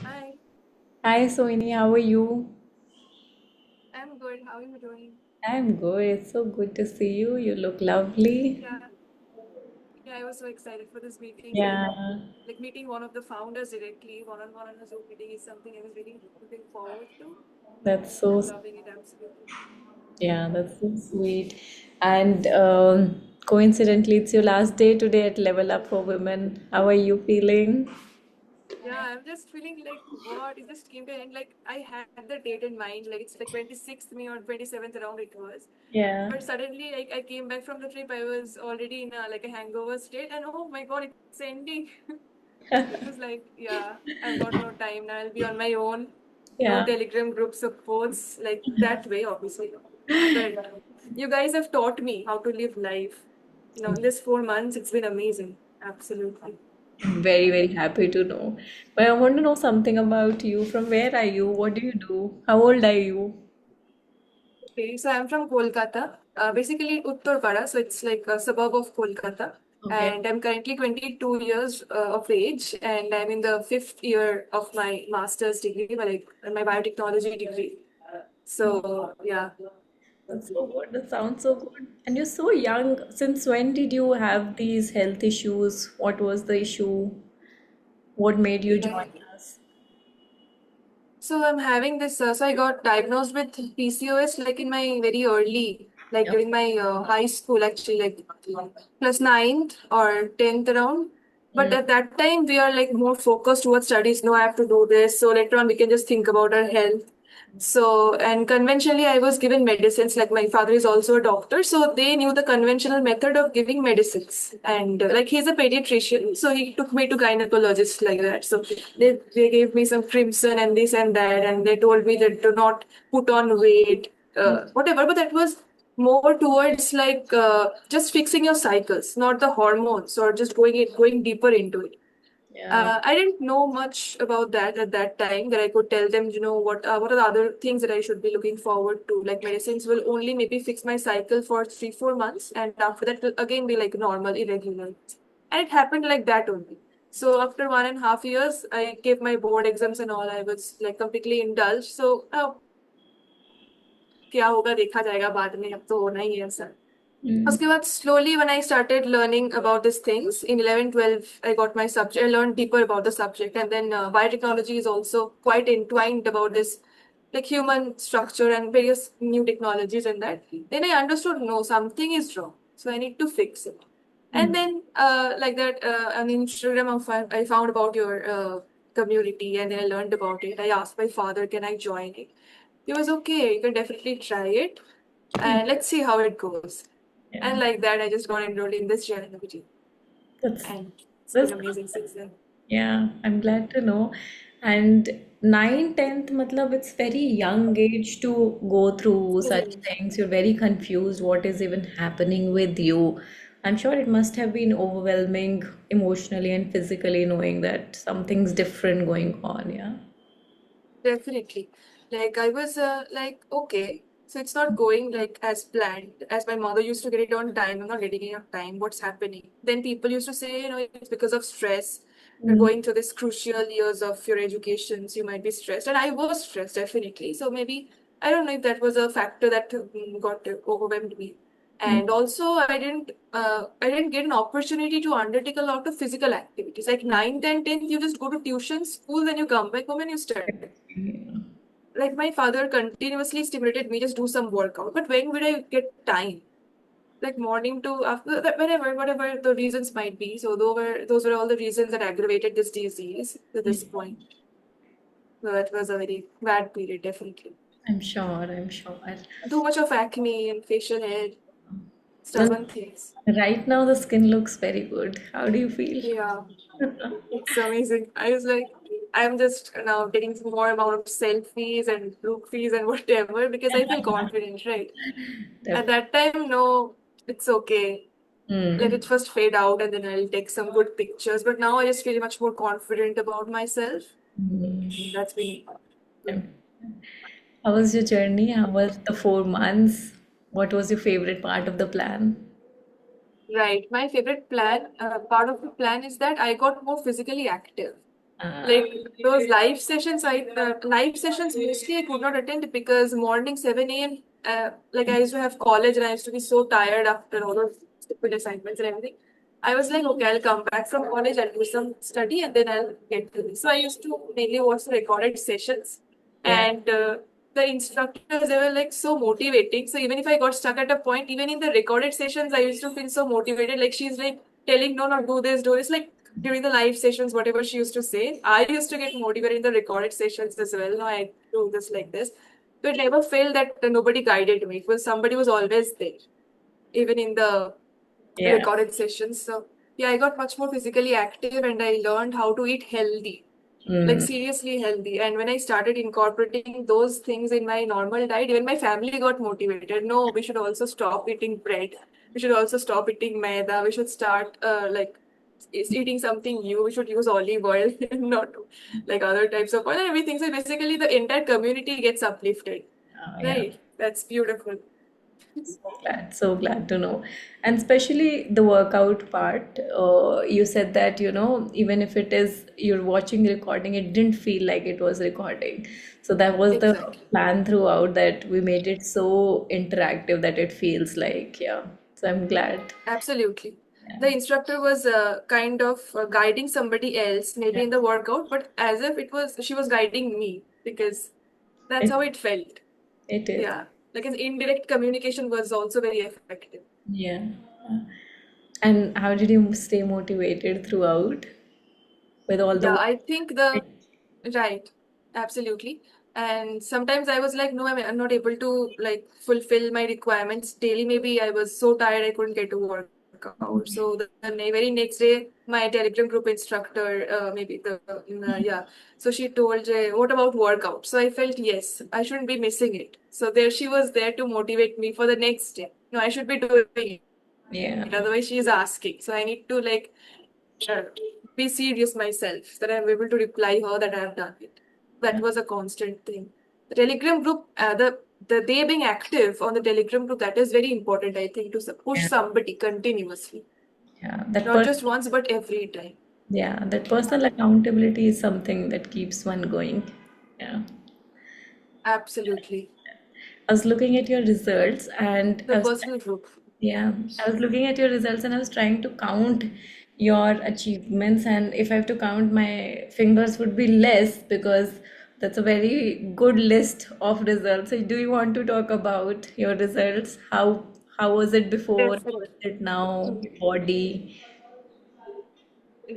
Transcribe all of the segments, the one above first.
Hi, Hi Soini, how are you? I'm good. How are you doing? I'm good. It's so good to see you. You look lovely. Yeah, yeah, I was so excited for this meeting and Yeah, like meeting one of the founders directly, one-on-one on a Zoom meeting is something I was really looking forward to. that's so, I'm loving it absolutely. yeah, that's so sweet. And coincidentally, it's your last day today at Level Up for Women. How are you feeling? Yeah, I'm just feeling like what it just came to an end. Like I had the date in mind, like it's like 26th May or 27th around it was. Yeah. But suddenly I came back from the trip, I was already in a like a hangover state and oh my God, it's ending. It was like, yeah, I've got no time now. I'll be on my own. No Yeah. Telegram group supports like that way, obviously. But you guys have taught me how to live life. You know, in this 4 months, it's been amazing. Absolutely. I'm very, very happy to know. But I want to know something about you. From where are you? What do you do? How old are you? Okay, so I'm from Kolkata, basically Uttarpara, so it's like a suburb of Kolkata. Okay. And I'm currently 22 years of age, and I'm in the fifth year of my master's degree, like my biotechnology degree. So yeah. That's so good. That sounds so good. And you're so young. Since when did you have these health issues? What was the issue? What made you join Right. us? So I'm having this. So I got diagnosed with PCOS like in my very early, like Yeah. during my high school, actually, like plus ninth or 10th around. But Mm. at that time, we are like more focused towards studies. No, I have to do this. So later on, we can just think about our health. So, and conventionally, I was given medicines. Like my father is also a doctor, so they knew the conventional method of giving medicines. And like he's a pediatrician, so he took me to gynecologist like that. So they gave me some crimson and this and that, and they told me that do not put on weight, whatever. But that was more towards like just fixing your cycles, not the hormones, or just going deeper into it. Yeah. I didn't know much about that at that time that I could tell them, what are the other things that I should be looking forward to. Like medicines will only maybe fix my cycle for 3-4 months, and after that will again be like normal, irregular. And it happened like that only. So after 1.5 years, I gave my board exams and all. I was like completely indulged. So क्या होगा देखा जाएगा बाद में अब तो होना ही है सर. Mm. उसके बाद slowly when I started learning about these things in 11, 12, I got my subject. I learned deeper about the subject, and then biotechnology is also quite entwined about this, like human structure and various new technologies and that. Then I understood no, something is wrong, so I need to fix it. And Mm. then like that on Instagram I found about your community, and then I learned about it. I asked my father, can I join it? He was okay, you can definitely try it, and let's see how it goes. Yeah. And like that, I just got enrolled in this journey, That's and it's been that's amazing since then. yeah, I'm glad to know. And 9, 10th, matlab, it's very young age to go through such Mhm. things. You're very confused what is even happening with you. I'm sure it must have been overwhelming emotionally and physically knowing that something's different going on, yeah. Definitely. Like I was like, okay, so it's not going like as planned. As my mother used to get it on time, I'm not getting it on time. What's happening? Then people used to say, it's because of stress. You're Mm. going through this crucial years of your education, so you might be stressed. And I was stressed, definitely. So maybe I don't know if that was a factor that got overwhelmed me. Mm. And also, I didn't get an opportunity to undertake a lot of physical activities. Like 9th and 10th, you just go to tuition, school, then you come back home and you study. Yeah. Like my father continuously stimulated me just do some workout, but when would I get time? Like morning to after that, whenever, whatever the reasons might be. So those were all the reasons that aggravated this disease to this point. So that was a very bad period, definitely. I'm sure, I'm sure. Too much of acne and facial hair, Well, stubborn things. right now the skin looks very good. How do you feel? Yeah, it's amazing. I was like, I'm just now getting some more amount of selfies and groupies and whatever because I feel confident, right? At Definitely. that time, no, it's okay. Let it first fade out and then I'll take some good pictures. But now I just feel much more confident about myself. That's been good. How was your journey? How was the 4 months? What was your favorite part of the plan? Right. My favorite part of the plan is that I got more physically active. Uh, Like those live sessions mostly I could not attend because morning 7 a.m. Like I used to have college and I used to be so tired after all those stupid assignments and everything. I was like, okay, I'll come back from college, I'll do some study and then I'll get to this. So I used to mainly watch the recorded sessions, yeah. and the instructors, they were like so motivating. So even if I got stuck at a point, even in the recorded sessions, I used to feel so motivated. Like she's like telling, no, no, do this, do this. Like during the live sessions, whatever she used to say, I used to get motivated in the recorded sessions as well. No, I do this like this. So it never felt that nobody guided me because somebody was always there, even in the Yeah. recorded sessions. So yeah, I got much more physically active and I learned how to eat healthy, like Mm. seriously healthy. And when I started incorporating those things in my normal diet, even my family got motivated. No, we should also stop eating bread. We should also stop eating maida. We should start eating something new. We should use olive oil, not like other types of oil and everything. So basically, the entire community gets uplifted. Yeah. Right? That's beautiful. So glad to know. And especially the workout part, you said that, even if it is you're watching recording, it didn't feel like it was recording. So that was the Exactly. plan throughout, that we made it so interactive that it feels like, yeah. So I'm glad. Absolutely. Yeah. The instructor was kind of guiding somebody else, maybe Yeah. in the workout, but as if she was guiding me because that's It, how it felt. it is. Yeah. Like an indirect communication was also very effective. Yeah. And how did you stay motivated throughout with all the Yeah, work? I think right, absolutely. And sometimes I was like, no, I'm not able to like fulfill my requirements daily. Maybe I was so tired I couldn't get to work out. So the very next day, my Telegram group instructor, maybe yeah, so she told, what about workout? So I felt, yes, I shouldn't be missing it. So there she was there to motivate me for the next day. No, I should be doing it. Yeah. Otherwise, she is asking. So I need to like uh, be serious myself that I'm able to reply her that I have done it. That was a constant thing. The Telegram group, the they being active on the Telegram group, that is very important, I think, to push Yeah. somebody continuously, Yeah. That not person. just once but every time. Yeah, that personal accountability is something that keeps one going. Yeah. Absolutely. I was looking at your results and The personal group. yeah, I was looking at your results and I was trying to count your achievements, and if I have to count, my fingers would be less because that's a very good list of results. So do you want to talk about your results? How was it before? How is Definitely. it now? Your body?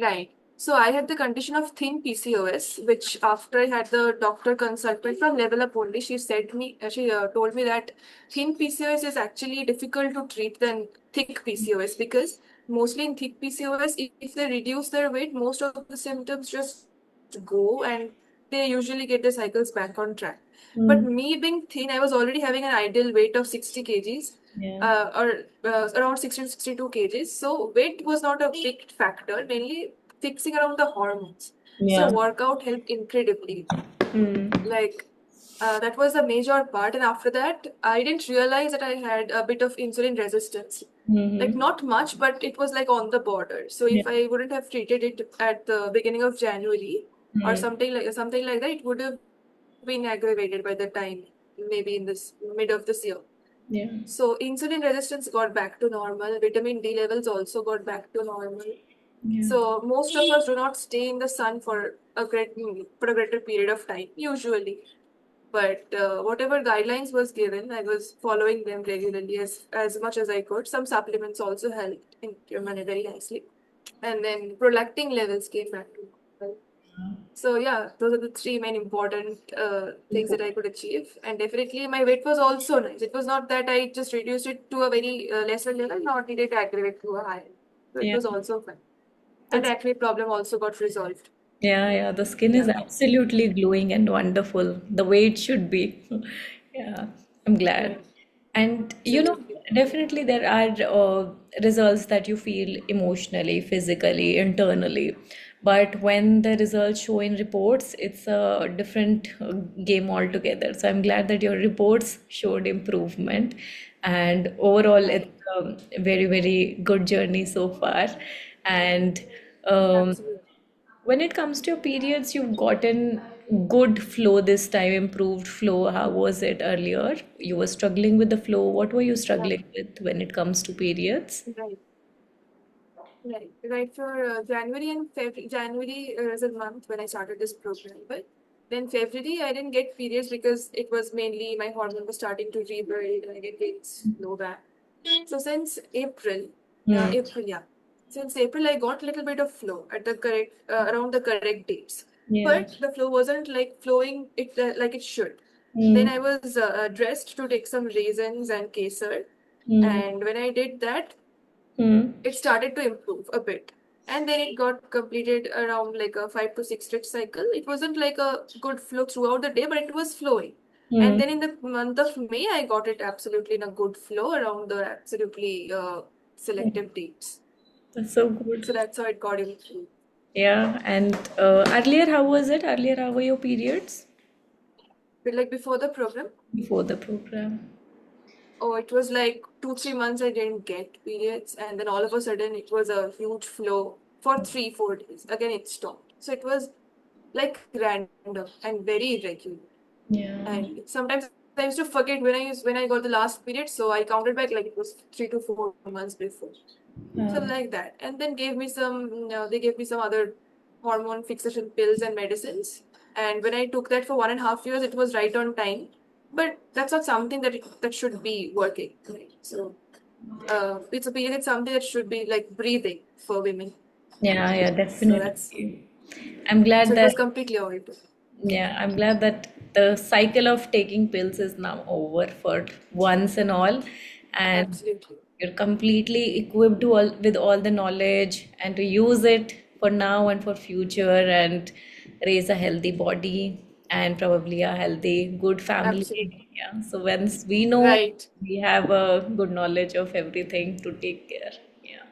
Right. So I had the condition of thin PCOS, which after I had the doctor consultant from Level Up only, she told me that thin PCOS is actually difficult to treat than thick PCOS because mostly in thick PCOS, if they reduce their weight, most of the symptoms just go and they usually get their cycles back on track. But Mm, me being thin, I was already having an ideal weight of 60 kgs yeah, or around 60 to 62 kgs. So weight was not a big factor, mainly fixing around the hormones. So yeah. workout helped incredibly. Mm, Like that was the major part. And after that, I didn't realize that I had a bit of insulin resistance. Like mm-hmm. not much, but it was like on the border. So Yeah. if I wouldn't have treated it at the beginning of January or Mm, something like that, it would have been aggravated by the time, maybe in this mid of this year. yeah. So insulin resistance got back to normal. Vitamin D levels also got back to normal. Yeah. So most of us do not stay in the sun for a greater period of time, usually. But whatever guidelines was given, I was following them regularly as much as I could. Some supplements also helped in very nicely. And then prolactin levels came back to normal. So yeah, those are the three main important things that I could achieve. And definitely my weight was also nice. It was not that I just reduced it to a very lesser level, nor did it aggravate to a higher. So it Yeah. was also fine. And That's acne problem also got resolved. Yeah, yeah, the skin is Yeah. absolutely glowing and wonderful, the way it should be. Yeah, I'm glad. Right. And Absolutely. definitely there are results that you feel emotionally, physically, internally. But when the results show in reports, it's a different game altogether. So I'm glad that your reports showed improvement. And overall, it's Right. a very, very good journey so far. And um, Absolutely. When it comes to your periods, you've gotten good flow this time, improved flow. How was it earlier? You were struggling with the flow. What were you Yeah, struggling with when it comes to periods? right. Right. For January and February, January is a month when I started this program, but then February I didn't get periods because it was mainly my hormone was starting to rebuild and I get dates low back. So since April, Hmm. Yeah, since April I got a little bit of flow at the correct around the correct dates, Yeah. but the flow wasn't like flowing it like it should. Then Hmm. I was dressed to take some raisins and kesar, Hmm. and when I did that Hmm. it started to improve a bit. And then it got completed around like a 5 to 6 stretch cycle. It wasn't like a good flow throughout the day, but it was flowing. And Hmm. then in the month of May, I got it absolutely in a good flow around the absolutely selective dates. That's so So good. that's how it got improved. Yeah. And earlier, how was it? Earlier, how were your periods But like before the program, before the program? oh, it was like 2, 3 months I didn't get periods, and then all of a sudden it was a huge flow for 3, 4 days. Again, it stopped. So it was like random and very irregular. Yeah. And sometimes I used to forget when I got the last period, so I counted back like it was 3 to 4 months before. So Um, like that, and then gave me some. They gave me some other hormone fixation pills and medicines. And when I took that for 1.5 years, it was right on time. But that's not something that should be working. Right? So it's a period. It's something that should be like breathing for women. yeah, yeah, So that's definitely. I'm glad so it that was completely altered. Yeah, I'm glad that the cycle of taking pills is now over for once and all, and Absolutely. you're completely equipped to with all the knowledge and to use it for now and for future and raise a healthy body and probably a healthy, good Absolutely. family. Yeah. So once we know, Right. we have a good knowledge of everything to take care. Yeah.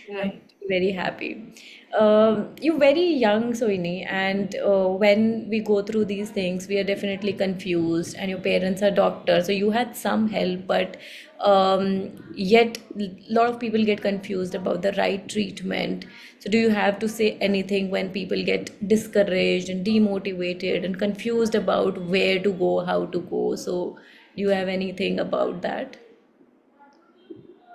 I'm Right. very happy. You're very young, Soini, and when we go through these things, we are definitely confused. And your parents are doctors, so you had some help, but yet a lot of people get confused about the right treatment. So, do you have to say anything when people get discouraged and demotivated and confused about where to go, how to go? So, do you have anything about that?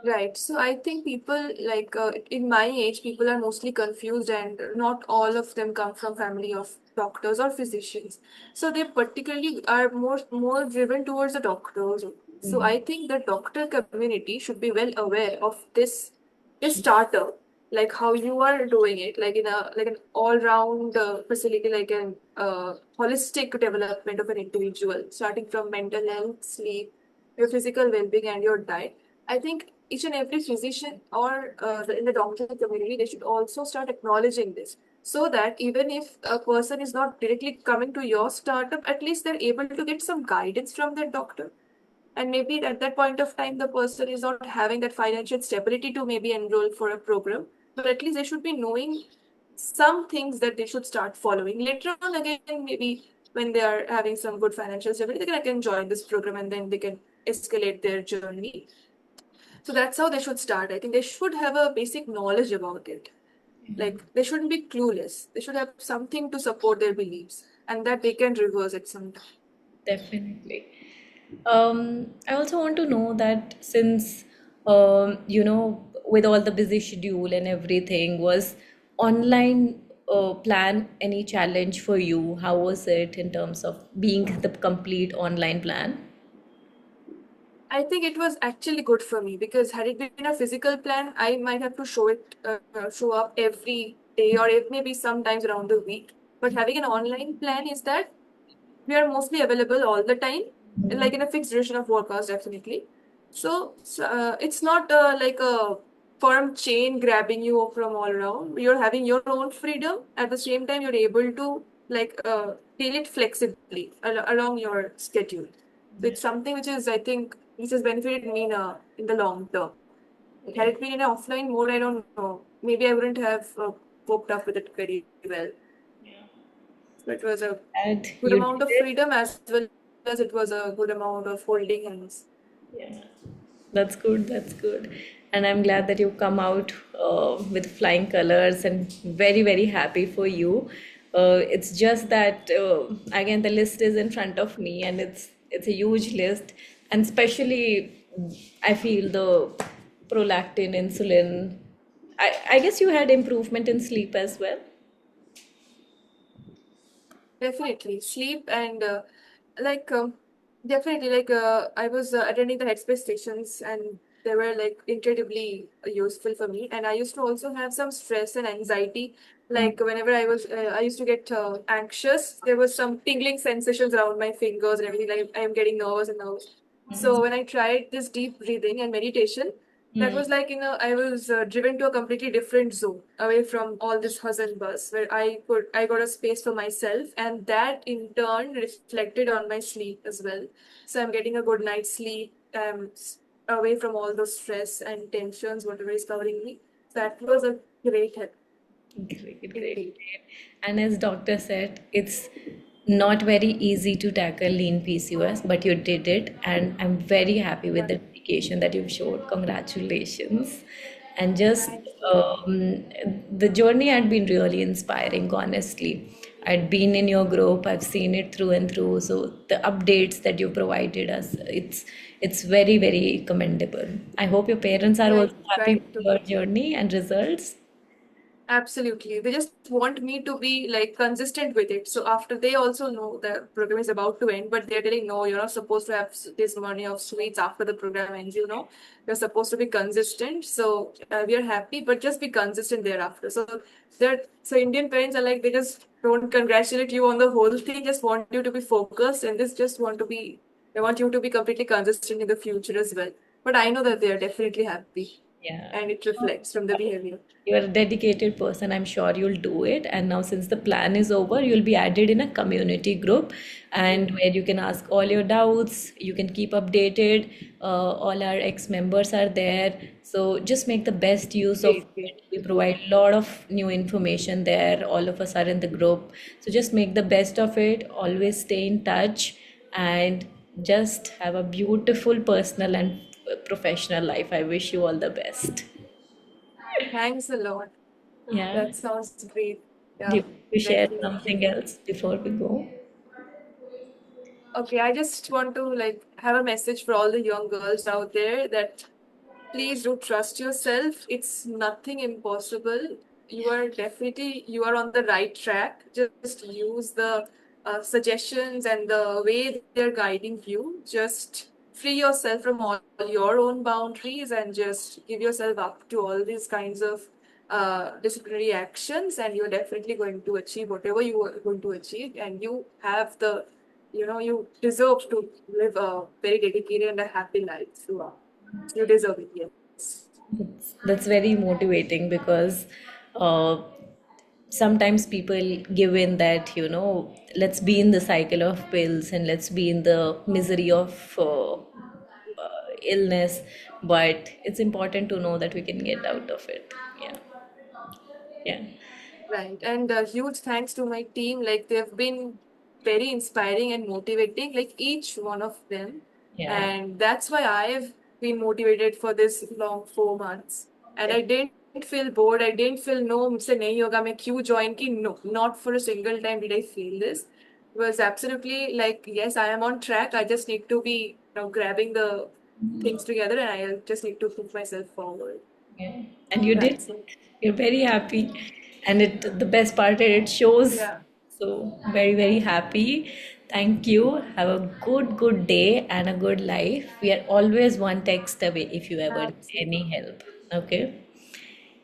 Right. So I think people like in my age, people are mostly confused, and not all of them come from family of doctors or physicians. So they particularly are more driven towards the doctors. So I think the doctor community should be well aware of this starter, like how you are doing it, like in a like an all-round facility, like an holistic development of an individual, starting from mental health, sleep, your physical well-being, and your diet. I think each and every physician or in the doctor community, they should also start acknowledging this so that even if a person is not directly coming to your startup, at least they're able to get some guidance from their doctor. And maybe at that point of time, the person is not having that financial stability to maybe enroll for a program, but at least they should be knowing some things that they should start following. Later on, again, maybe when they are having some good financial stability, they can again join this program and then they can escalate their journey. So that's how they should start. I think they should have a basic knowledge about it. Like they shouldn't be clueless. They should have something to support their beliefs and that they can reverse at some time. Definitely. I also want to know that since with all the busy schedule and everything, was online plan any challenge for you? How was it in terms of being the complete online plan? I think it was actually good for me because had it been a physical plan, I might have to show up every day or maybe sometimes around the week. But having an online plan is that we are mostly available all the time, like in a fixed duration of work hours, definitely. So it's not like a firm chain grabbing you from all around. You're having your own freedom. At the same time, you're able to like tail it flexibly along your schedule. So it's something which is, I think, which has benefited me in the long term. Like, had Yeah. it been in an offline mode, I don't know. Maybe I wouldn't have coped up with it very well. So it was a And good you did amount of it. freedom as well as it was a good amount of holding hands. Yeah. That's good. That's good. And I'm glad that you come out with flying colors and very, very happy for you. It's just that again the list is in front of me and it's a huge list. And especially I feel the prolactin, insulin. I guess you had improvement in sleep as well. Definitely sleep and like definitely like I was attending the headspace stations and they were like incredibly useful for me, and I used to also have some stress and anxiety, Mm, like whenever I used to get anxious, there was some tingling sensations around my fingers and everything, like I am getting nervous and nervous. So when I tried this deep breathing and meditation, that mm, was like, I was driven to a completely different zone away from all this hustle and buzz, where I got a space for myself, and that in turn reflected on my sleep as well. So I'm getting a good night's sleep, away from all those stress and tensions, whatever is covering me. That was a great help Great, great, great. indeed. And as doctor said, it's not very easy to tackle lean PCOS, but you did it, and I'm very happy with the Right. dedication that you've showed. Congratulations. And just Thank you. the journey had been really inspiring, honestly. I'd been in your group, I've seen it through and through. So the updates that you provided us, it's very, very commendable. I hope your parents are Yeah, I also happy tried with to. your journey and results. Absolutely. They just want me to be like consistent with it. So after they also know the program is about to end, but they're telling, no, you're not supposed to have this many of sweets after the program ends, You're supposed to be consistent. So we are happy, but just be consistent thereafter. So Indian parents are like, they just don't congratulate you on the whole thing, just want you to be focused, and this just want to be, they want you to be completely consistent in the future as well. But I know that they are definitely happy, Yeah. and it reflects from the behavior. You're a dedicated person. I'm sure you'll do it. And now, since the plan is over, you'll be added in a community group and where you can ask all your doubts. You can keep updated. All our ex-members are there. So just make the best use of Great, great. it. We provide a lot of new information there. All of us are in the group. So just make the best of it. Always stay in touch and just have a beautiful personal and professional life. I wish you all the best. Thanks a lot. Yeah. That sounds great. Do you Yeah, want to share definitely. something else before we go? Okay, I just want to like have a message for all the young girls out there that please do trust yourself. It's nothing impossible. You are on the right track. Just use the suggestions and the way they're guiding you. Just free yourself from all your own boundaries and just give yourself up to all these kinds of disciplinary actions, and you're definitely going to achieve whatever you are going to achieve. And you have the, you deserve to live a very dedicated and a happy life throughout. You deserve it, yes. That's very motivating because uh, sometimes people give in that, let's be in the cycle of pills and let's be in the misery of illness. But it's important to know that we can get out of it. Yeah. Yeah. Right. And huge thanks to my team. Like they've been very inspiring and motivating, like each one of them. Yeah. And that's why I've been motivated for this long 4 months. And I didn't feel bored. I didn't feel no, मुझसे नहीं होगा मैं क्यों join की. No, not for a single time did I feel this. It was absolutely like, yes, I am on track. I just need to be, grabbing the things together, and I just need to push myself forward. Yeah. And you did. That's it. You're very happy. And the best part is it shows. Yeah. So very, very happy. Thank you. Have a good day and a good life. We are always one text away if you ever need any Absolutely. help. Okay?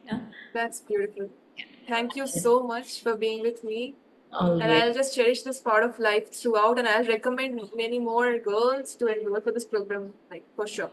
Yeah. That's beautiful. Thank you so much for being with me. And Always. I'll just cherish this part of life throughout, and I'll recommend many more girls to enroll for this program, like for sure.